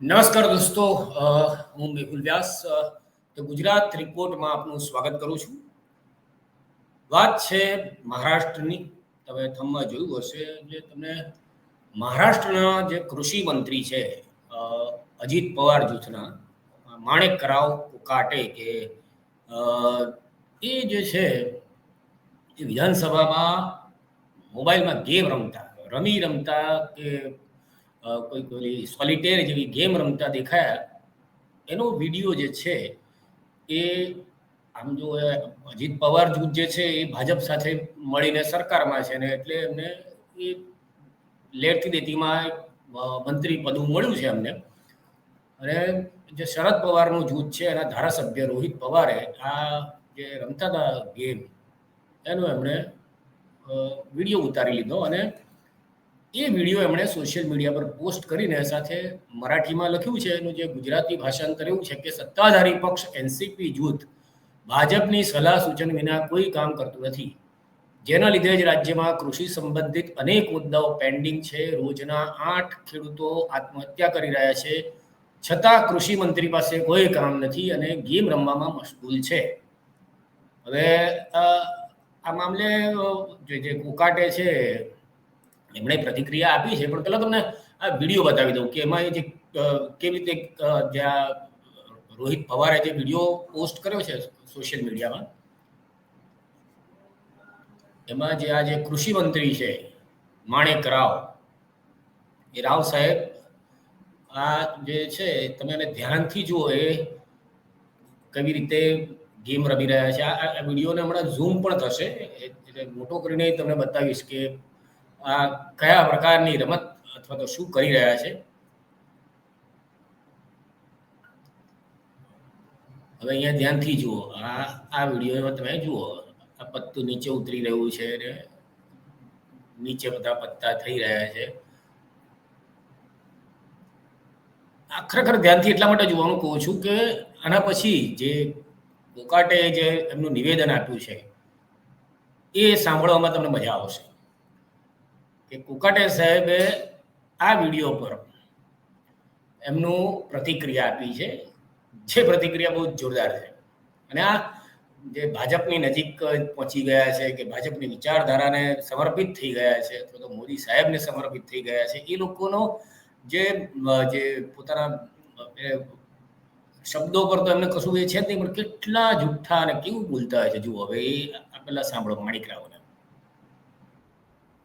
નમસ્કાર દોસ્તો, હું મેહુલ વ્યાસ તો ગુજરાત રિપોર્ટમાં આપનું સ્વાગત કરું છું. વાત છે મહારાષ્ટ્રની. તમે થંબમાં જોયું હશે એટલે તમને મહારાષ્ટ્રના જે કૃષિ મંત્રી છે અજીત પવાર જૂથના માણેક રાવ કોકાટે કે એ જે છે એ વિધાનસભામાં મોબાઈલમાં ગેમ રમતા કે કોઈ સોલિટેર જેવી ગેમ રમતા દેખાયા. એનો વિડીયો જે છે એ આમ જો અજીત પવાર જૂથ જે છે એ ભાજપ સાથે મળીને સરકારમાં છે ને એટલે એમને એ લેરથી દેતીમાં મંત્રી પદ મળ્યું છે એમને. અને જે શરદ પવારનું જૂથ છે એના ધારાસભ્ય રોહિત પવારે આ જે રમતા હતા ગેમ એનો એમણે વિડીયો ઉતારી લીધો અને એ વિડીયો એમણે સોશિયલ મીડિયા પર પોસ્ટ કરીને સાથે મરાઠીમાં લખ્યું છે. એનું જે ગુજરાતી ભાષાંતર એવું છે કે સત્તાધારી પક્ષ એનસીપી જૂથ ભાજપની સલાહ સૂચન વિના કોઈ કામ કરતું નથી, જેના લીધે જ રાજ્યમાં કૃષિ સંબંધિત અનેક મુદ્દાઓ પેન્ડિંગ છે. રોજના 8 ખેડૂતો આત્મહત્યા કરી રહ્યા છે, છતાં કૃષિ મંત્રી પાસે કોઈ કામ નથી અને ગેમ રમવામાં મશગુલ છે. હવે આ મામલે જે કોકાટે છે એમણે પ્રતિક્રિયા આપી છે, પણ પહેલાં તમને આ વિડીયો બતાવી દઉં કે એમાં જે કેવી રીતે જે આ રોહિત પવારે જે વિડીયો પોસ્ટ કર્યો છે સોશિયલ મીડિયામાં, એમાં જે આ જે કૃષિ મંત્રી છે માણેક રાવ, એ રાવ સાહેબ આ જે છે તમે એને ધ્યાનથી જુઓ એ કેવી રીતે ગેમ રમી રહ્યા છે. આ વિડીયોને હમણાં ઝૂમ પણ થશે એટલે મોટો કરીને તમને બતાવીશ કે આ કયા પ્રકારની રમત અથવા તો શું કરી રહ્યા છે. હવે અહીંયા ધ્યાનથી જુઓ, આ વિડીયોમાં તમે જુઓ આ પત્તું નીચે ઉતરી રહ્યું છે ને નીચે બધા પત્તા થઈ રહ્યા છે. આ ખરેખર ધ્યાનથી એટલા માટે જોવાનું કહું છું કે આના પછી જે કોકાટે જે એમનું નિવેદન આપ્યું છે એ સાંભળવામાં તમને મજા આવશે કે કોકાટે સાહેબે આ વિડીયો પર એમનું પ્રતિક્રિયા આપી છે, જે પ્રતિક્રિયા બહુ જોરદાર છે. અને આ જે ભાજપની નજીક પહોંચી ગયા છે કે ભાજપની વિચારધારાને સમર્પિત થઈ ગયા છે અથવા તો મોદી સાહેબને સમર્પિત થઈ ગયા છે, એ લોકોનો જે પોતાના શબ્દો પર તો એમને કશું એ છે જ નહીં, પણ કેટલા જુઠ્ઠા અને કેવું બોલતા હોય છે જુઓ. હવે એ પહેલા સાંભળો માણિક રાવને.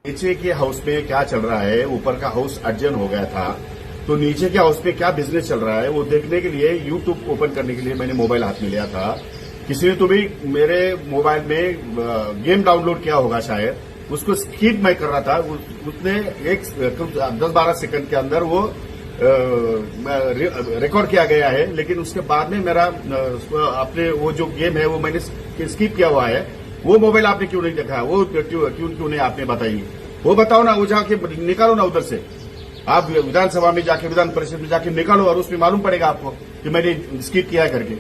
नीचे के हाउस में क्या चल रहा है, ऊपर का हाउस अर्जन हो गया था, तो नीचे के हाउस पे क्या बिजनेस चल रहा है वो देखने के लिए यूट्यूब ओपन करने के लिए मैंने मोबाइल हाथ में लिया था. किसी ने तो भी मेरे मोबाइल में गेम डाउनलोड किया होगा शायद, उसको स्किप मैं कर रहा था. उसने 10-12 सेकंड के अंदर वो रिकॉर्ड किया गया है, लेकिन उसके बाद में मेरा अपने वो जो गेम है वो मैंने स्किप किया हुआ है. वो मोबाइल आपने क्यों नहीं देखा, वो क्यों नहीं आपने बताई, वो बताओ ना. वो जाके निकालो ना उधर से, आप विधानसभा में जाके विधान परिषद में जाके निकालो और उसमें मालूम पड़ेगा आपको कि मैंने स्किप किया है करके.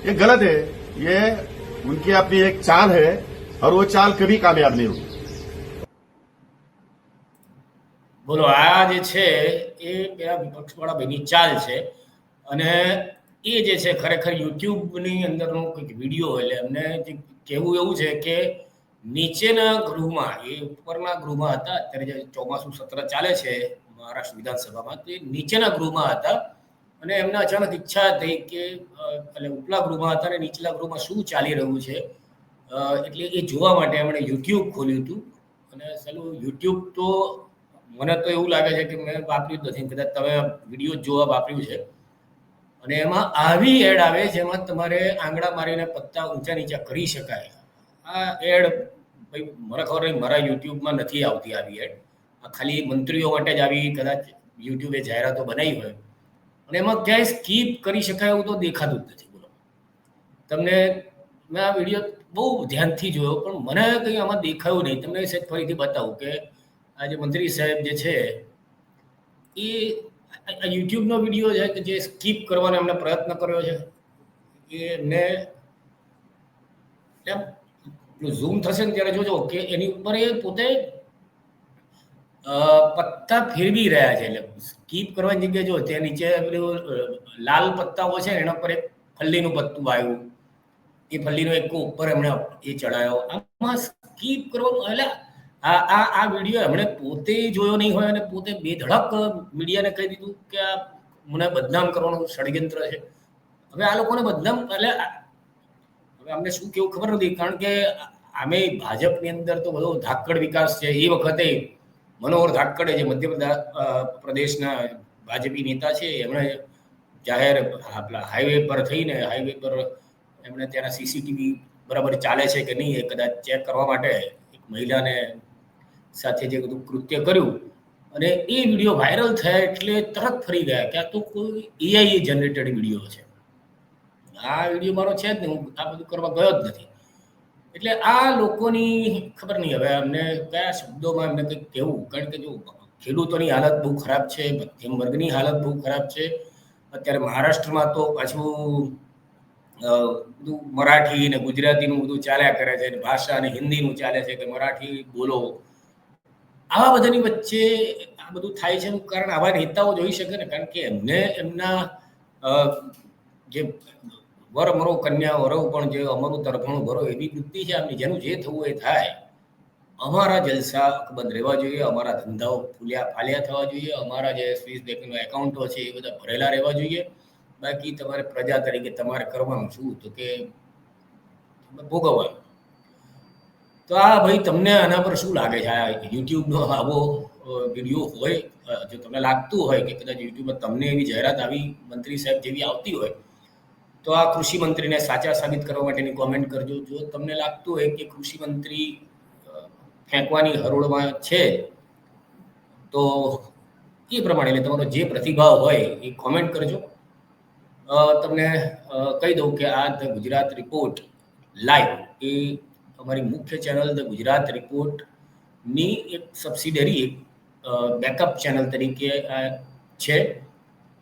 ये गलत है, ये उनकी अपनी एक चाल है और वो चाल कभी कामयाब नहीं होगी. બોલો, આ જે છે એ પેલા વિપક્ષવાળા ભાઈની ચાલ છે અને એ જે છે ખરેખર યુટ્યુબની અંદરનો કંઈક વિડીયો એટલે એમને જે કહેવું એવું છે કે નીચેના ગૃહમાં, એ ઉપરના ગૃહમાં હતા, અત્યારે જે ચોમાસું સત્ર ચાલે છે મહારાષ્ટ્ર વિધાનસભામાં, તે નીચેના ગૃહમાં હતા અને એમને અચાનક ઈચ્છા થઈ કે એટલે ઉપલા ગૃહમાં હતા અને નીચલા ગૃહમાં શું ચાલી રહ્યું છે એટલે એ જોવા માટે એમણે યુટ્યુબ ખોલ્યું હતું. અને સાલું યુટ્યુબ તો મને તો એવું લાગે છે કે મેં વાપર્યું જ નથી, કદાચ તમે વિડીયો જોવા વાપર્યું છે. અને એમાં આવી એડ આવે જેમાં તમારે આંગળા મારીને પત્તા ઊંચા નીચા કરી શકાય. આ એડ ભાઈ મને ખબર નહીં, મારા યુટ્યુબમાં નથી આવતી આવી એડ. આ ખાલી મંત્રીઓ માટે જ આવી કદાચ યુટ્યુબે જાહેરાતો બનાવી હોય અને એમાં ક્યાંય સ્કીપ કરી શકાય એવું તો દેખાતું જ નથી. બોલો, તમને મેં આ વિડીયો બહુ ધ્યાનથી જોયો પણ મને કંઈ આમાં દેખાયું નહીં. તમને સેજ ફરીથી બતાવું કે આ જે મંત્રી સાહેબ જે છે એ યુટ્યુબનો વિડીયો છે કે જે સ્કીપ કરવાનો એમને પ્રયત્ન કર્યો છે. એ એમને ઝૂમ થશે ને ત્યારે જોજો કે એની ઉપર એ પોતે પત્તા ફેરવી રહ્યા છે, એટલે સ્કીપ કરવાની જગ્યાએ જો ત્યાં નીચે પેલું લાલ પત્તાઓ છે ને એના પર એક ફલ્લીનું પત્તું આવ્યું, એ ફલ્લીનો એક ઉપર એમણે એ ચડાયો. આમાં સ્કીપ કરવાનું એટલે આ વિડીયો એમણે પોતે જોયો નહીં હોય અને પોતે બેધડક મીડિયાને કહી દીધું કે આ મને બદનામ કરવાનું ષડયંત્ર છે. હવે આ લોકોને બદનામ એટલે હવે અમને શું કેવું ખબર નથી, કારણ કે આમે ભાજપની અંદર તો બધો ધાકડ વિકાસ છે. એ વખતે મનોહર ધાકડે જે મધ્યપ્રદેશના ભાજપી નેતા છે, એમણે જાહેર આપણા હાઈવે પર થઈને હાઈવે પર એમણે ત્યાંના સીસીટીવી બરાબર ચાલે છે કે નહીં એ કદાચ ચેક કરવા માટે એક મહિલાને સાથે જે બધું કૃત્ય કર્યું અને એ વિડીયો વાયરલ થયા એટલે તરત ફરી ગયા કે આ તો કોઈ એઆઈ જનરેટેડ વિડીયો છે. આ વિડીયો મારો છે જ નહીં, હું આ બધું કરવા ગયો જ નથી. એટલે આ લોકોની ખબર નહીં હવે અમને કયા શબ્દોમાં એમને કંઈક કહેવું, કારણ કે જો ખેડૂતોની હાલત બહુ ખરાબ છે, મધ્યમ વર્ગની હાલત બહુ ખરાબ છે. અત્યારે મહારાષ્ટ્રમાં તો પાછું બધું મરાઠી ને ગુજરાતીનું બધું ચાલ્યા કરે છે, ભાષા અને હિન્દીનું ચાલે છે કે મરાઠી બોલો. આવા બધાની વચ્ચે આ બધું થાય છે એનું કારણ આવા નેતાઓ જોઈ શકે ને, કારણ કે એમને એમના જે વર મરો કન્યા વરવ પણ જે અમારું તરફણું ભરો એવી વૃત્તિ છે આમની, જેનું જે થવું એ થાય. અમારા જલસા બંધ રહેવા જોઈએ, અમારા ધંધાઓ ફાલ્યા થવા જોઈએ, અમારા જે સ્વિસ બેંકના એકાઉન્ટો છે એ બધા ભરેલા રહેવા જોઈએ. બાકી તમારે પ્રજા તરીકે તમારે કરવાનું શું તો કે ભોગવવાનું. તો આ ભાઈ તમને આના પર શું લાગે છે? આ યુટ્યુબનો આવો વિડીયો હોય, જો તમને લાગતું હોય કે કદાચ યુટ્યુબમાં તમને એવી જાહેરાત આવી મંત્રી સાહેબ જેવી આવતી હોય તો આ કૃષિ મંત્રીને સાચા સાબિત કરવા માટેની કોમેન્ટ કરજો. જો તમને લાગતું હોય કે કૃષિ મંત્રી ફેંકવાની હરોળમાં છે તો એ પ્રમાણે એટલે તમારો જે પ્રતિભાવ હોય એ કોમેન્ટ કરજો. તમને કહી દઉં કે આ ધ ગુજરાત રિપોર્ટ લાઈવ એ અમારી મુખ્ય ચેનલ ધ ગુજરાત રિપોર્ટની એક સબસિડરી બેકઅપ ચેનલ તરીકે છે.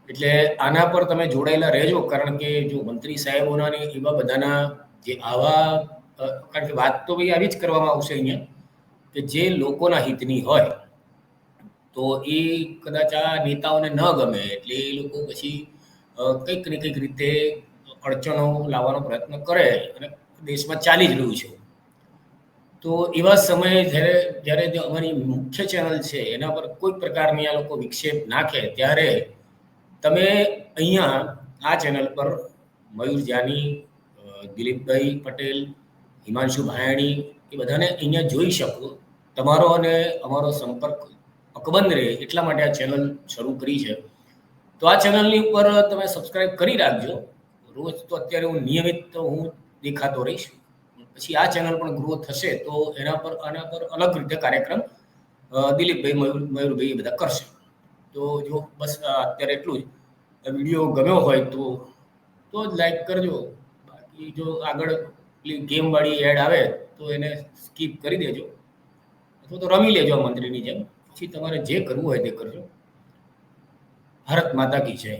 એટલે આના પર તમે જોડાયેલા રહેજો, કારણ કે જો મંત્રી સાહેબોના ને એવા બધાના જે આવા કારણ કે વાત તો ભાઈ આવી જ કરવામાં આવશે અહીંયા કે જે લોકોના હિતની હોય તો એ કદાચ આ નેતાઓને ન ગમે એટલે એ લોકો પછી કંઈક ને કંઈક રીતે અડચણો લાવવાનો પ્રયત્ન કરે અને દેશમાં ચાલી જ રહ્યું છે. તો એવા સમયે જ્યારે જે અમારી મુખ્ય ચેનલ છે એના પર કોઈ પ્રકારની આ લોકો વિક્ષેપ નાખે ત્યારે તમે અહીંયા આ ચેનલ પર મયુર જાની, દિલીપભાઈ પટેલ, હિમાંશુ ભાયાણી એ બધાને અહીંયા જોઈ શકો. તમારો અને અમારો સંપર્ક અકબંધ રહે એટલા માટે આ ચેનલ શરૂ કરી છે. તો આ ચેનલની ઉપર તમે સબસ્ક્રાઈબ કરી રાખજો. રોજ તો અત્યારે હું નિયમિત હું દેખાતો રહીશ, પછી આ ચેનલ પણ ગ્રો થશે તો આના પર અલગ રીતે કાર્યક્રમ દિલીપભાઈ, મયુરભાઈ એ બધા કરશે. તો જો બસ અત્યારે એટલું જ. વિડીયો ગમ્યો હોય તો જ લાઈક કરજો. બાકી જો આગળ પેલી ગેમવાળી એડ આવે તો એને સ્કીપ કરી દેજો અથવા તો રમી લેજો મંત્રીની જેમ. પછી તમારે જે કરવું હોય તે કરજો. ભારત માતા કી જય.